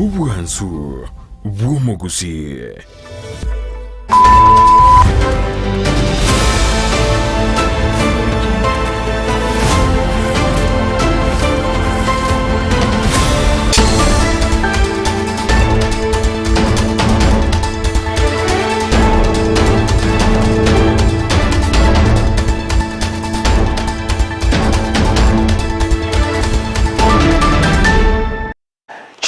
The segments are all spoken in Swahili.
Ubwansu bw'umuguzi.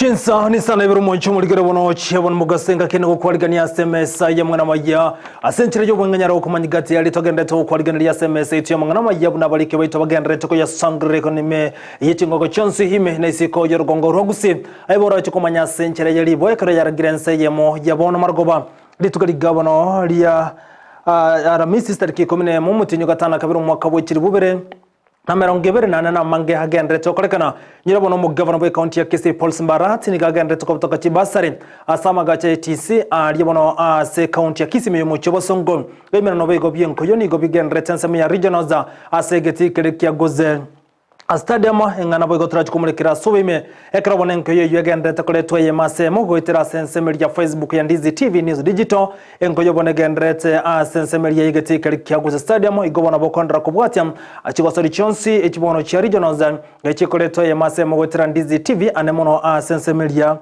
Chinsa ni sana ibiru moncho muligere bono chebon mugasenga kene ko kwaligania SMS ya mwana maya asenchire yo bwenganyara okumanyigati yali togende to kwaligania SMS itu ya mwana maya buna balike baito bagendre to ya sangre ko nime yichingo chonsi hime na isiko yo rugongo rogusi aibora chikomanya senchire yali boyekare ya grense yemo ya bono margoba litugari gabono lia aramisi stariki komine mumutinyo gatana kabiru mwaka bwekiri bubere Namerongevere na mange hagenre tokolekana nyirabono mu governor wa county ya Kisii Paul Simbarati ni hagenre tokotoka Chibasari asama gacha TC alibono se county ya Kisii mu Chobosongo bemera no bego byenko yoni go bigenre tensema ya regional za asegeti kelekia goze stadium engana boy gotra kumulekira sobime ekrabone nko yo yegende takoletwa yemase mugo itira sensemeri ya Facebook ya Ndizi TV News Digital enko yobone gendrete sensemeri ya yegeti kelekia goze stadium igobona bokondra kubwatya achigosori chonsi echibono cha regional za echikoletwa yemase mugo itira Ndizi TV anemono sensemeri ya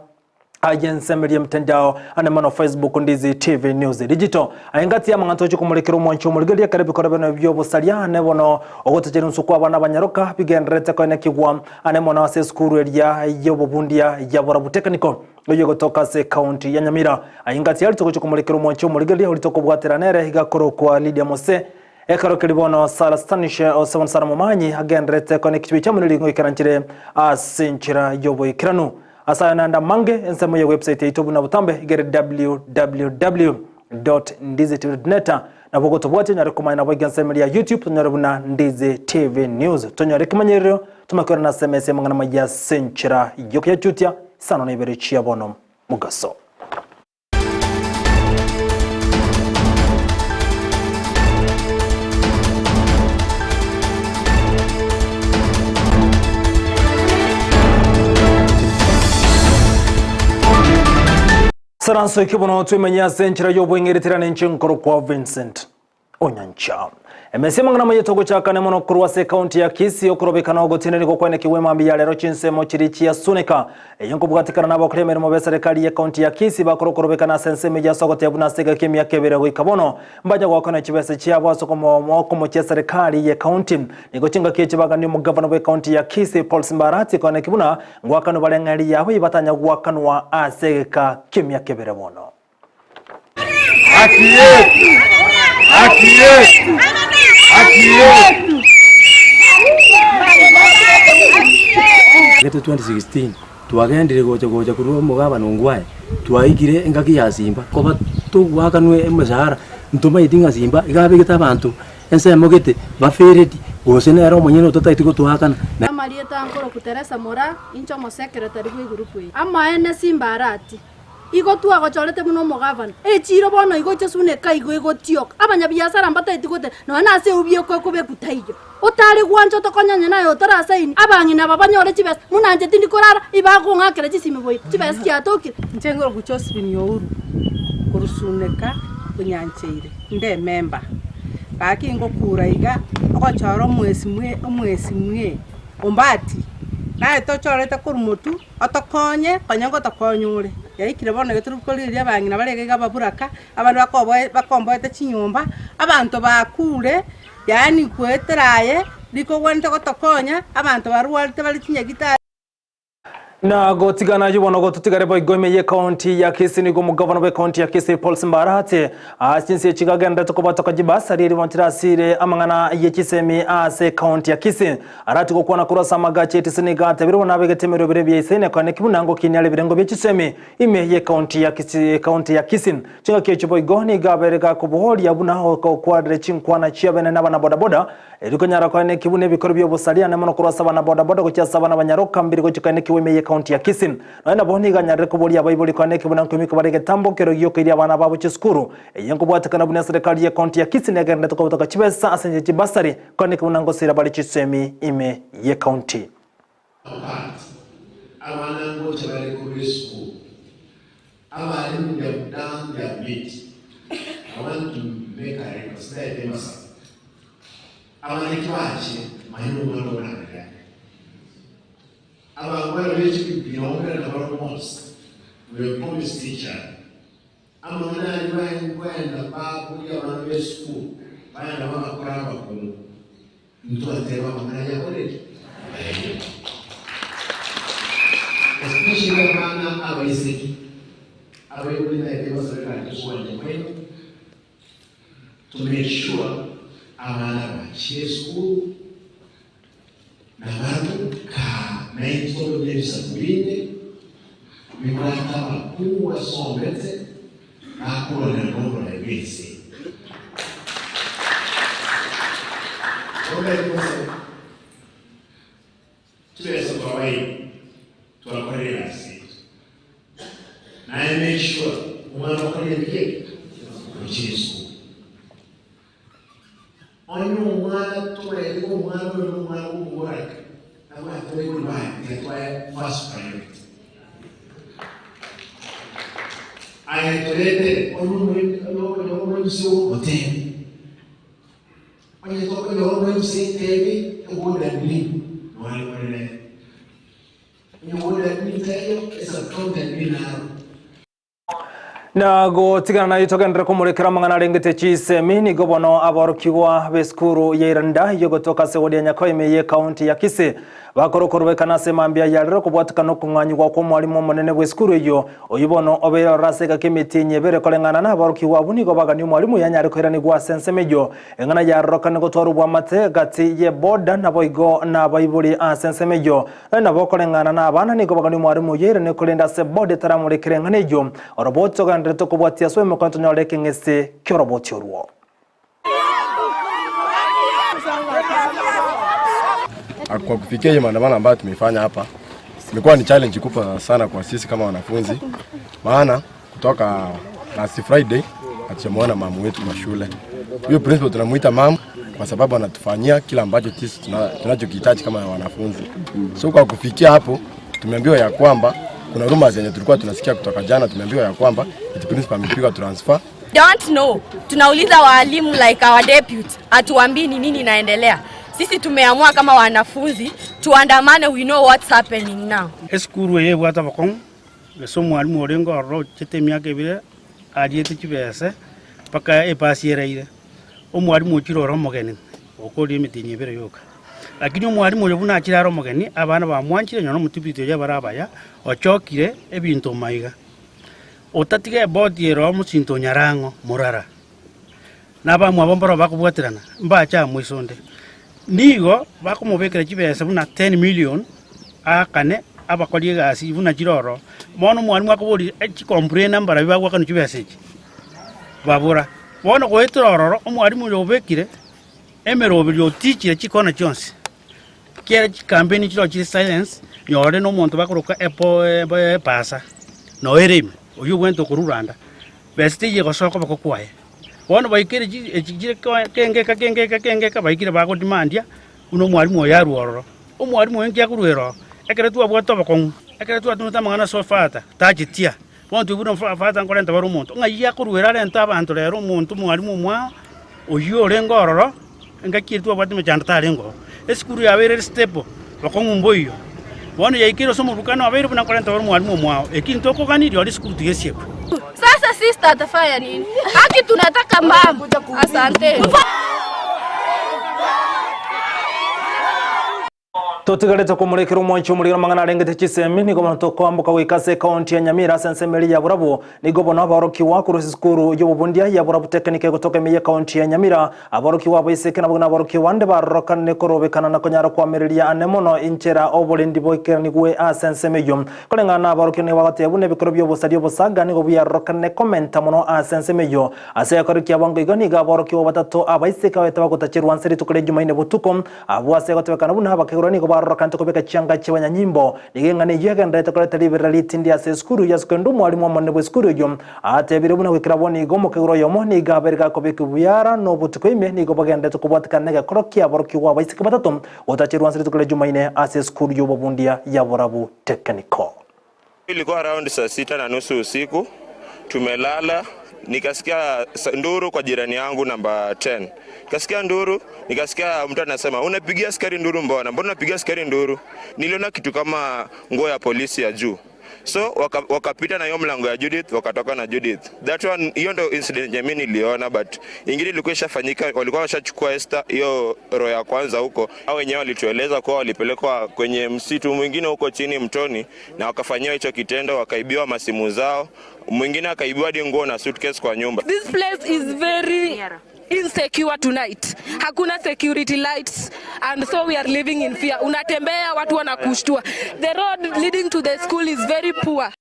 agency media mtandao anemano Facebook Ndizi TV News Digital aingati ya mangantochi kumulekero mwancho muligelia karibu korabeno byobo salia nebono ogoteje nsuko abana banyaroka bigendrete ko nekigwa anemona wase skuru elia yobo bundia ya borabu technical oyo gotoka se county ya Nyamira aingati yali toko kumulekero mwancho muligelia ulitoko bwateranere higakoro kwa Lydia Mose ekaro kilibono sala stanishe o seven sara mumanyi agendrete ko nekibi chamuliringo ikaranchire asinchira yobo ikiranu Asaya nanda mange ensemo ya website ya itobu na butambe igere www.ndizitv.net na bogo tobuati nyarekumanya na boga ensemo ya YouTube tunyarabuna Ndizi TV News tunyarekumanyerero tumakora na SMS mangana majya senchira yoke ya chutia sano na ibere chia bono mugaso Saranso ikibono tuimenya senchira yobwengereterana nchinkoro kwa Vincent Onyancha. Emesema ngana mayetogo chakane mono kurwase county ya Kisii okurobekana ogotineri ko kwene kiwema mbi ya lero chinsemo chirichi ya suneka. Eyonko bugatikana nabo kuremera mu beserikali ya county ya Kisii bakorokorobekana senseme ya sogote yabuna sega kimya kebere go ikabono mbaja gwakana chibese cyabo sokomo mu serikali ya county niko chinga kichibaga ni mu governor wa county ya Kisii Paul Simbarati kone kibuna ngwakano balengali yaho ibatanya gwakanwa asega kimya kebere bono. Geto 2016 tuwagendire goja kuruo mugaba nongwae tuwaigire engaki ya Simba koba tuwakanwe emazara ntuma idinga Simba igabe gitabantu ense mogete bafereti gosene ero monyeno tataitiko tuwakana amalieta nkoro kuteresa mora incho mo secretary gwe group yi ama ene Simbarati igo tuwa gochorete muno mugavana chiro bono igo chesune kaigo igo tiok abanya biashara mbata itikote no na se ubie ko kube kutaiyo otari gwancho tokonyanya nayo tarasaini abangi na babanyore chibes munanje tindi korara ibago ngakere chisime boy chibes kiatoki ncengoro kuchosipini youru kurusuneka kunyancheire nde member baki ngo kuraiga ogochoro mwesi mwe ombati nae tochorete kurumutu otokonye kanyango tokonyure yaikire bono geturukoliria bangina barege gababuraka abantu bakomboete chinyumba abantu bakure yani kweteraye liko gwante gotokonya abantu barwalite bali chinyagita Na gotigana yubono gotutigare boy gome ye county ya Kisii ni go mu governor wa county ya Kisii Paul Simbarati asinse chigagenda tukobatoka jibasari ri wantirasire amangana ye kisemi ase county ya Kisii arati ko kwana kurasa magache tisinigate biro nabegetemero bire byesene kwane kibunango kinyale birengo by'ikisemi ime ye county ya Kisii chinga kecho boy goni gaberega kubuhori yabuna ho ko kwadre chinkwana chiabene nabana boda boda erikonyara kwane kibune bikoro byobusalia na mono kurasa bana boda boda ko cyasaba nabanyaroka mbiri ko chikane kiweme ye county ya Kisii na boni ganyare ko boli abayiboli kwane kibuna nkomiko barege tambo kero yokiri abana babo chiskuru yengo bwatakana bune serikali ya county ya Kisii negenda to kutoka chibesa asenje chibasari kwane kibuna ngosira bali chisemi ime ye county abana ngoche bali ku school. Abali they have done their bit. I want to make a request that they must. Abana kiwache mahino mwana wana gani. Abana wetu binaongea na baromos. We promise teacher. Amana aliwahi kwenda babu ya wana school. Baya na mama kuramba kumu. Mtu atewa mwana ya college. Especially abana abaisiki. Abayi na itewa serikali kuswali kwenu. To make sure abana bachiye school na bantu ka naitolo nebisa kubinde mikwata makuu wasombete akula na ngono na bisi. Tuweza kwa wai tuwakorela si na make sure umwana wakorela bike kuchiye school. Onye umwana tuwele ko umwana umwana umuraka aba atwe kubai yatwaye first priority. Ayatolete onu msiu hotel. Onye toko onu msiu tebi uboda ni wale wale. Ni uboda ni tayo esa content ni naro. Nago tigana na yitogendera kumurekera mangana rengete chisemi ni gobono abarukiwa beskuru yeiranda yogotoka sewodi ya Nyakoime county ya Kisii bakorokorwe kana semambia yarero kubwatikana kunganywa kwa mwalimu munene bweskuru yo oyibono obera rasega kemitinye bere kolengana na abarukiwa bunigo bagani mwalimu yanyari kwirani gwa sensemejo engana yarokana gotwarubwa mate gati ye boda na boigo na baibuli sensemejo na bokolengana na abana nigo bagani mwalimu yeirene kulinda se bode taramurekere nganejo oroboto gandreto kubwatia swemo kwanto nyoleke ngese kyoroboti oruo. Kwa kufikia hii maandamano ambayo tumefanya hapa, imekuwa ni challenge kubwa sana kwa sisi kama wanafunzi. Maana kutoka last Friday hatujamuona mamu wetu kwa shule. Huyo principal tunamuita mamu kwa sababu anatufanyia kila ambacho sisi tunachokihitaji kama wanafunzi. So kwa kufikia hapo tumeambiwa ya kwamba kuna rumors zenye tulikuwa tunasikia kutoka jana, tumeambiwa ya kwamba eti principal amepigwa transfer. Don't know. Tunauliza walimu like our deputy, atuambii ni nini inaendelea. Sisi tumeamua kama wanafunzi tuandamane, we know what's happening now. Eskuru ye bwata bakon leso mwalimu orengo ro chete myake bire aliete chibese paka epasiera ile omwalimu ochiro ro mogeni okoli emitinye bire yoka lakini omwalimu yobuna achira ro mogeni abana bamwanchire nyono mutibito ya barabaya ochokire ebintu maiga otatiga body ero musinto nyarango murara naba mwabomboro bakubwatirana mbacha mwisonde nigo bakumubekera chibese buna 10 million akane abakoliye gasi buna chiroro mono mwalimu akobori echikomplain nambara bibagwa kanu chibese chi babura bono goetororo omwalimu yobekire emerobe yo tichire chikona chonse kera campaign chiro chi silence nyore no muntu bakoroka pasa no eremi oyu wento kururanda beste ye gosoko bakokwaye bono baikire ejigire kengeka baikire bago demandia uno mwalimu yaruoro omwalimu wengi akuruero ekere tu abwato bakon ekere tu atunuta mangana sofata tajitia bono tu buno fata ngolenta baro muntu ngayi akuruera lenta abantu lero muntu mwalimu mwa oyu orengororo ngakire tu abwate mechanda tarengo esikuru yabere stepo bakon mboyo bono yaikire somo rukano abere buna kolenta baro mwalimu mwa ekinto koganiri oli sikuru tigesiepo. Sasa sister atafanya nini? Haki tunataka mama. Asante. Totigarete kumurekera umoncho muri mangana rengete chisemi nigo moto kwambuka wikase county ya Nyamira sensemeli ya Burabu nigo bono abaroki wa ku sikuru y'ubundia ya Burabu technique gutoka miye county ya Nyamira abaroki wa bayiseke nabwo abaroki wande barokane korobekana na konyara kwa merilia anemono inchera obolindi boykerani gwe asensemeyo kolengana abaroki ne wagate bune bikoro byo bosadio bosaga nigo buyarokane commenta mono asensemeyo ase yakoriki abango igani ga abaroki wa batatu abayiseke weta bagotachirwa nseri tukole Jumaine butuko abo ase gatebekana bune habakegura nigo barokante kubeka changa chibanya nyimbo nigengane yegenda to telebera litindi ase skuru ya skendu mwalimu amone bwe skuru yo atebire buna kwikira boni gomo keguro yomo ni gaberga kubeka buyara no butukwime ni gobagenda to kubatikana ga korokia boroki wa baisike batatum otachirwa nsiri tukule jumaine ase skuru yo babundia ya borabu technical. Ilikuwa around saa 6:30 usiku, tumelala, nikasikia nduru kwa jirani yangu namba 10. Nikasikia nduru, nikasikia mtu anasema, "Unapigia askari nduru mbona? Mbona unapigia askari nduru?" Niliona kitu kama nguo ya polisi ya juu. So wakapita na hiyo mlango ya Judith, wakatoka na Judith. That one, hiyo ndio incident mimi niliona, but ingine ilikuwa ishafanyika, walikuwa washachukua Esther hiyo roho ya kwanza huko. Hao wenyewe walitueleza kwa walipelekwa kwenye msitu mwingine huko chini mtoni na wakafanyia hicho kitendo, wakaibiwa masimu zao. Mwingine akaibiwa hadi nguo na suitcase kwa nyumba. This place is very insecure tonight. Hakuna security lights and so we are living in fear. Unatembea watu wanakushtua. The road leading to the school is very poor.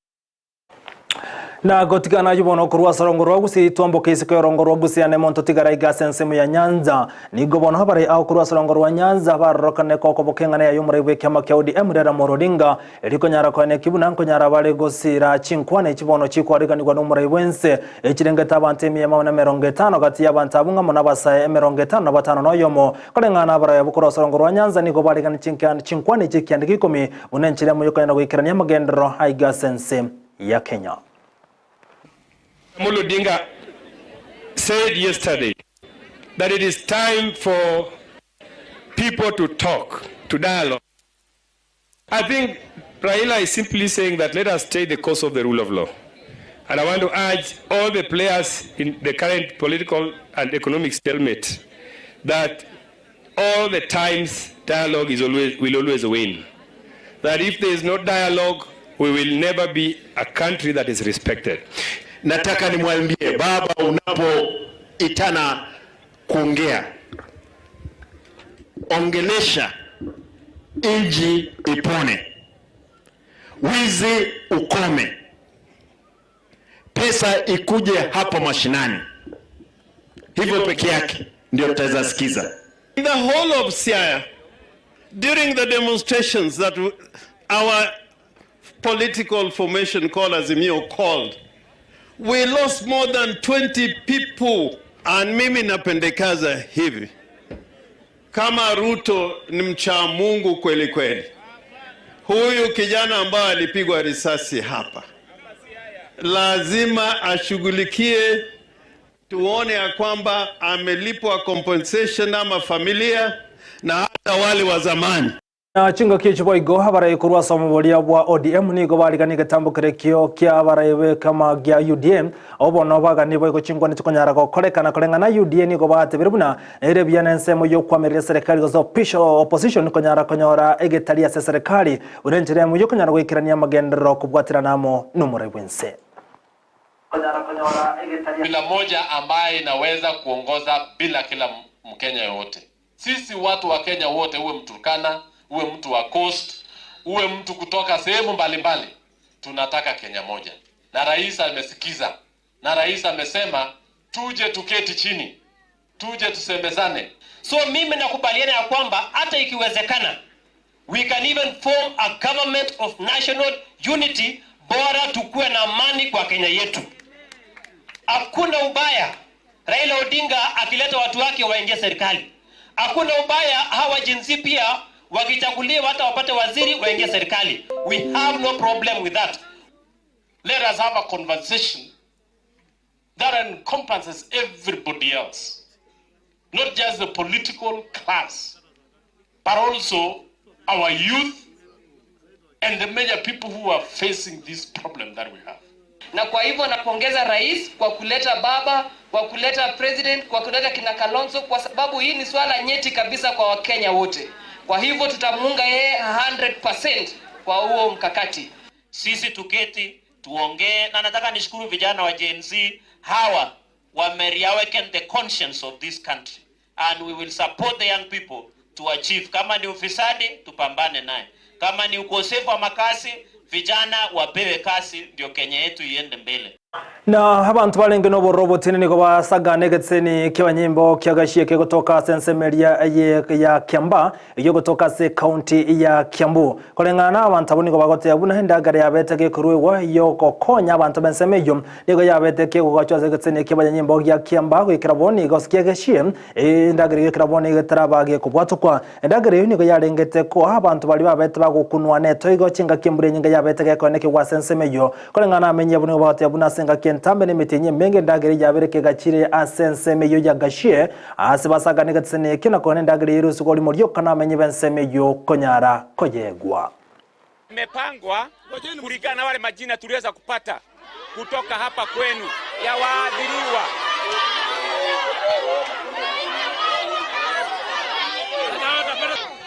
Na gotikana yubono kurwa sarongorwa gusi tombo kesi ko rongorwa gusi ane monto tigara igasensemu ya Nyanza ni gobono habare au kurwa sarongorwa Nyanza barokane ko bokengana ya yumre we kama kya ODM rera morodinga eriko nyara ko ne kibuna nko nyara bale gusira chinkwane kibono chikwariga ni gwa umre wense ekirengeta abantu 150 gati y'abantu abunga mona basaye 155 no yomo kolengana bara ya kurwa sarongorwa Nyanza ni gobali kan chinkwane chikyandiki komi unenchire mu yokana gwikiranya magendero igasensemu ya Kenya. Amolo Odinga said yesterday that it is time for people to talk, to dialogue. I think Raila is simply saying that let us stay the course of the rule of law. And I want to urge all the players in the current political and economic stalemate that all the times dialogue will always win. That if there is no dialogue, we will never be a country that is respected. Nataka nimwambie baba, unapoitana kuongea, ongelesha inji ipone, wizi ukome, pesa ikuje hapo mashinani. Hivyo peke yake ndio tutaweza sikiza. In the whole of Siaya, during the demonstrations that our political formation called Azimio called, we lost more than 20 people. And mimi napendekaza hivi, kama Ruto ni mcha Mungu kweli kweli, huyu kijana ambaye alipigwa risasi hapa lazima ashughulikie, tuone ya kwamba amelipwa compensation ama familia na hata wale wa zamani. Na chinga kichibo igo habara kurwa somobolia wa ODM ni go baligani gatambukire kyo kya barayewe kama gya UDM obono bagani boy chingwa ni tukonyara ko kolekana kolengana UDM ni go batebirubuna ere byana nsemo yo kwamerera serikali go official opposition konyara konyora egetalia se serikali urenjere mu yo konyara gwikirania magendero kubwatira namo numure wense bila moja ambaye inaweza kuongoza bila kila Mkenya yote. Sisi watu wa Kenya wote, uwe Mturkana, uwe mtu wa Coast, uwe mtu kutoka sehemu mbalimbali, tunataka Kenya moja. Na rais amesikiza. Na rais amesema tuje tuketi chini, tuje tusemezane. So mimi nakubaliana ya kwamba hata ikiwezekana we can even form a government of national unity, bora tukue na amani kwa Kenya yetu. Hakuna ubaya Raila Odinga akileta watu wake waingie serikali. Hakuna ubaya hawa jinsi pia wakichaguliwa hata wapate waziri waingie serikali. We have no problem with that. Let us have a conversation that encompasses everybody else. Not just the political class, but also our youth and the major people who are facing this problem that we have. Na kwa hivyo napongeza rais kwa kuleta baba, kwa kuleta president, kwa kuleta kina Kalonzo, kwa sababu hii ni swala nyeti kabisa kwa Wakenya wote. Kwa hivyo tutamuunga yeye 100% kwa huo mkakati. Sisi tuketi, tuongee, na nataka nishukuru vijana wa Gen Z hawa wamereawaken the conscience of this country, and we will support the young people to achieve. Kama ni ufisadi tupambane naye, kama ni ukosefu wa makazi vijana wapewe kazi, ndio Kenya yetu iende mbele. Na abantu balenge no borobotini niko basagane getseni kyabanyimbo kyagashiye ke kutoka sensemeria ya Kiamba iyo kutoka se county ya Kiambu kolengana abantu abuniko bagote yabuna hendagare yabeteke kuruwa iyo kokonya abantu bensemeyo niko yabeteke kugachoze getseni kyabanyimbo ya Kiamba kwikiraboni goskie gashiye ndagare kwikiraboni getarabage kubwatukwa ndagare niko yarengete ko abantu bali babete bagukunwa neto igo chinga kimbure nyinga yabeteke koneke kwa sensemeyo kolengana amenye abuniko bagote yabuna senga tambe ne metenye menge ndagere yabereke gakire asensemeyo yagashie asibasagane gatsene kina kone ndagere yirusu goli moryo kana amenye bensemeyo konyara koyegwa imepangwa kulingana na wale majina tuliweza kupata kutoka hapa kwenu ya waadhiriwa.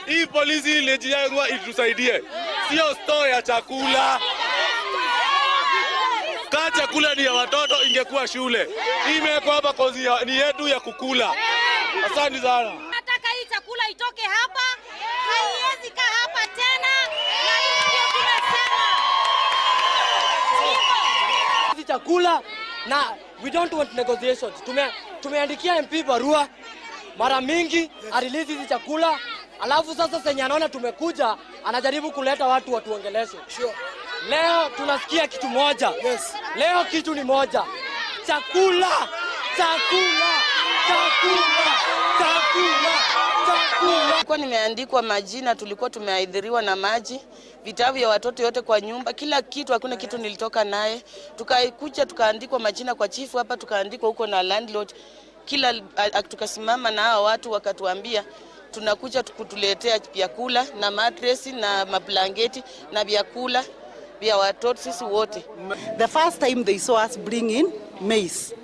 Hii polisi ilijengwa itusaidie, sio store ya chakula. Chakula ni ya watoto, ingekuwa shule. Hii imekuwa hapa kozi ni yetu ya kukula. Asante sana. Nataka hii chakula itoke hapa, haiwezi kaa hapa tena. Na hiyo ndio tunasema. Hii chakula na we don't want negotiations. Tumeandikia MP barua mara mingi arelease hizi chakula. Alafu sasa senye anaona tumekuja anajaribu kuleta watu watuongeleshe. Sure. Leo tunasikia kitu moja. Yes. Leo kitu ni moja. Chakula. Kwa nimeandikwa majina, tulikuwa tumeaidhiriwa na maji, vitabu ya watoto yote kwa nyumba, kila kitu, hakuna kitu nilitoka naye. Tukaikuja tukaandikwa majina kwa chifu hapa, tukaandikwa huko na landlord. Kila tukasimama na hao watu wakatuambia tunakuja kutuletea vyakula na matresi na mablanketi na vyakula vya watoto sisi wote. The first time they saw us bring in maize,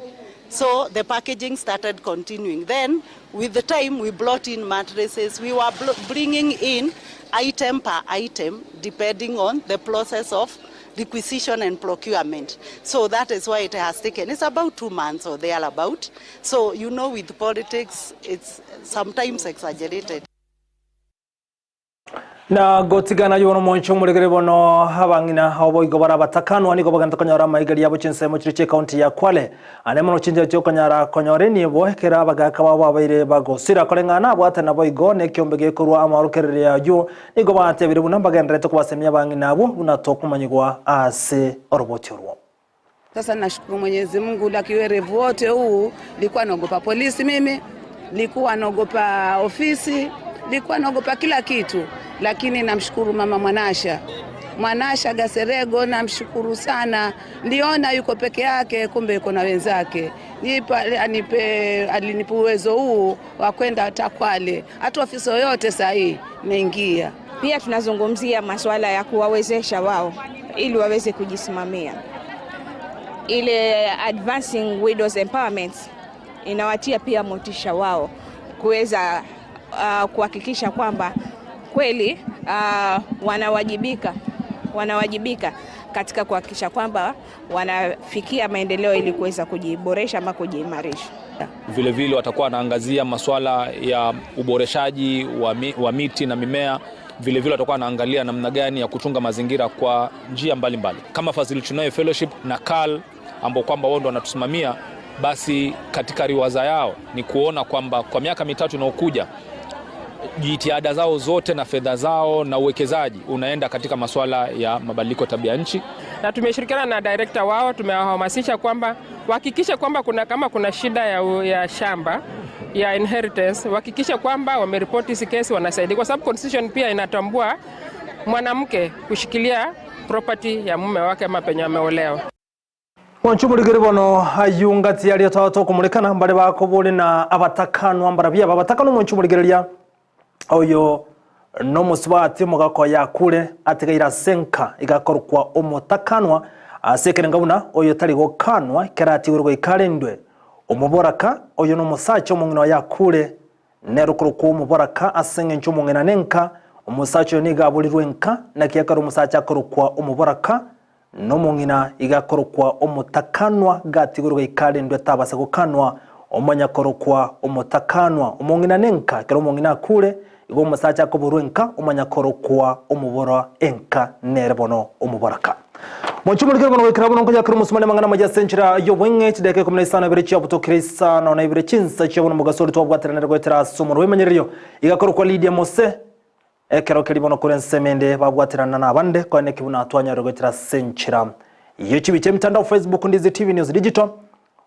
so the packaging started continuing. Then with the time we brought in mattresses. We were bringing in item per item depending on the process of requisition and procurement. So that is why it has taken, it's about 2 months or thereabout. So you know, with politics it's sometimes exaggerated. Na gotigana yono moncho muregere bono habangina hobo igobara batakano ani gobaganda konyora maigari yabo chinsemo chiriche county ya Kwale ane mono chinje cyo konyara konyore ni bohekera bagaka babo abaire bagosira kolengana bwata nabo igone kyombege kurwa amarukerere yayo igobate biri bunambaganda to kubasemya bangina abo unatokumanyigwa ase orobotiorwo. Sasa nashukuru Mwenyezi Mungu la kiwerevu wote huu, nilikuwa naogopa polisi mimi, nilikuwa naogopa ofisi, nilikuwa naogopa kila kitu, lakini namshukuru mama Mwanasha Gaserego, namshukuru sana. Niliona yuko peke yake, kumbe yuko na wenzake. Alinipa uwezo huu wa kwenda hata Kwale, hata ofisi yote sahihi naingia. Pia tunazungumzia masuala ya kuwawezesha wao ili waweze kujisimamia. Ile advancing widows empowerment inawatia pia motisha wao kuweza kuhakikisha kwamba kweli wanawajibika katika kuhakikisha kwamba wanafikia maendeleo ili kuweza kujiboresha ama kujiimarisha. Vile vile watakuwa wanaangazia masuala ya uboreshaji wa miti na mimea. Vile vile watakuwa wanaangalia namna gani ya kuchunga mazingira kwa njia mbalimbali. Kama Fazil Chunayo Fellowship na KAL ambao kwamba wao ndio wanatusimamia, basi katika riwaza yao ni kuona kwamba kwa miaka mitatu inayokuja jitihada zao zote na fedha zao na uwekezaji unaenda katika masuala ya mabadiliko tabia nchi. Na tumeshirikiana na director wao, tumewahamasisha kwamba wahakikishe kwamba kama kuna shida ya shamba ya inheritance, wahakikishe kwamba wameripoti hizi kesi, wanasaidia, kwa sababu constitution pia inatambua mwanamke kushikilia property ya mume wake ama penye ameolewa. Wanchumuligere bono ayungati yali tato kumulikana mbale bakobole na abatakano ambarabya abatakano wanchumuligere oyo no muswati mugako ya kule atigaira senka igakorwa umutakanwa asekere ngabuna oyo tali gokanwa kerati urwo ikarendwe umuboraka oyo no musacho mungino ya kule nerukuru ku umuboraka asenge nchumungena nenka umusacho nigabulirwe nka nakiyakaro umusacha korukwa umuboraka no mungina igakorwa umutakanwa gati urwo ikarendwe tabase gukanwa umanyakorwa umutakanwa umungina nenka kero mungina kule igo musacha ko burwenka umanyakorokwa umubora enka nerebono umuboraka Mwachumu bono wekira bono kujya kuri musumane mangana majya senchira yo wenge chideke kumna isana bire chia buto krisa na ibire chinsa chia bono mugasori to bwatera rwo tera sumuru wemenyeriyo igakoro kwa Lydia Mose ekero keri bono kure nsemende babwaterana nabande kwa ne kibuna atwanya rwo tera senchira iyo chibiche mtandao Facebook Ndizi TV News Digital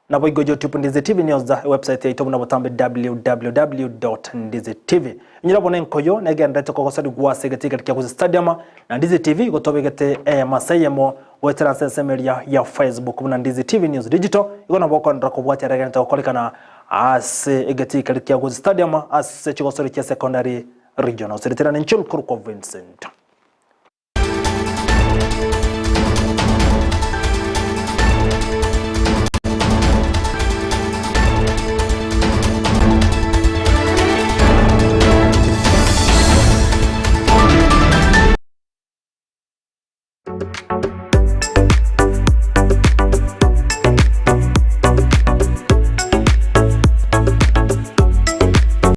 na boigo YouTube Ndizi TV News da website yaito na botambe www.ndizitv nyirabone nkoyo negenda ko kosadi gwase gatika kya stadium na Ndizi TV gotobegete masayemo wetera sensemeria ya Facebook na Ndizi TV News Digital igona boko ndako bwatera genda kolikana ase egatika kya stadium ase chigosori kya secondary regional seritera nchum kuru Vincent.